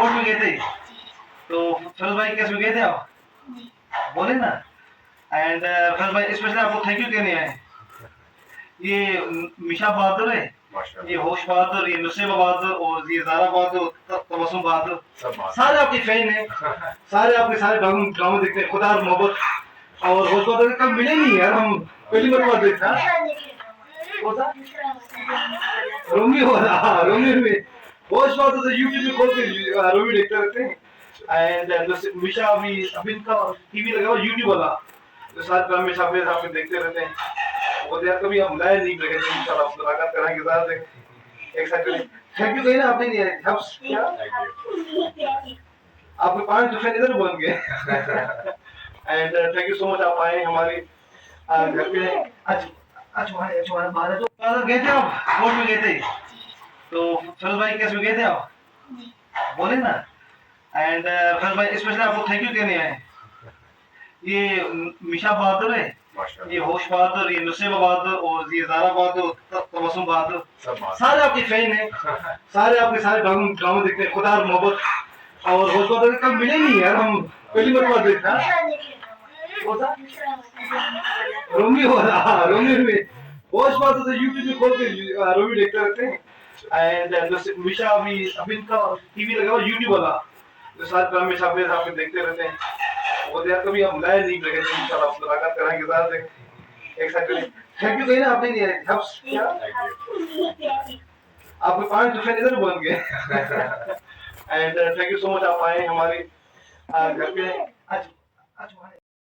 Court में गए थे तो फिरोज भाई केस में गए थे आप, बोले ना। एंड फिरोज भाई स्पेशली आपको थैंक यू कहने आए। ये मिशा बहादुर है, ये होश बहादुर, ये नुसैबा बहादुर और ये ज़ारा बहादुर, तबस्सुम बहादुर, सारे आपके फैन हैं, सारे आपके सारे ड्रामे देखते हैं। खुदा और मोहब्बत और होश बहादुर कब मिले नहीं यार, हम पहली मरतबा देखा। रोमी हो रहा, हाँ रोमी में होश बहादुर तो यूट्यूब में खोल के रोमी देखते रहते हैं। एंड मिशा अभी इनका टीवी लगा हुआ यूट्यूब वाला, तो सारे ड्रामे छापे आपके देखते रहते हैं। वो यार कभी हम लाए नहीं लगे थे, इंशाल्लाह मुलाकात कराएंगे साथ एक साथ। थैंक यू कहीं ना आपने नहीं क्या आपके 5 डिफरेंट इधर बन गए। And thank you so much आप आए हमारे घर पे। आज आज हमारे बाहर जो गए थे आप, कोर्ट में गए थे तो फिरोज भाई केस में गए थे आप, बोले ना। एंड फिरोज भाई स्पेशली आपको थैंक यू कहने आए। ये मिशा बहादुर है, ये होश बहादुर, ये नुसैबा बहादुर और ये ज़ारा बहादुर, तबस्सुम बहादुर, सारे आपके फैन हैं, सारे आपके सारे ड्रामे देखते हैं। खुदा और मोहब्बत और होश बहादुर कब मिले नहीं यार, हम पहली मरतबा देखा। रोमी हो रहा, हाँ रोमी में होश बहादुर तो यूट्यूब में खोल के रोमी देखते रहते हैं। एंड मिशा अभी इनका टीवी लगा हुआ यूट्यूब वाला, तो सारे ड्रामे छापे आपके देखते रहते हैं। वो यार कभी हम लाए नहीं लगे थे, इंशाल्लाह मुलाकात कराएंगे साथ एक साथ। थैंक यू कहीं ना आपने नहीं क्या आपके 5 डिफरेंट इधर बन गए। And thank you so much आप आए हमारे घर पे। आज आज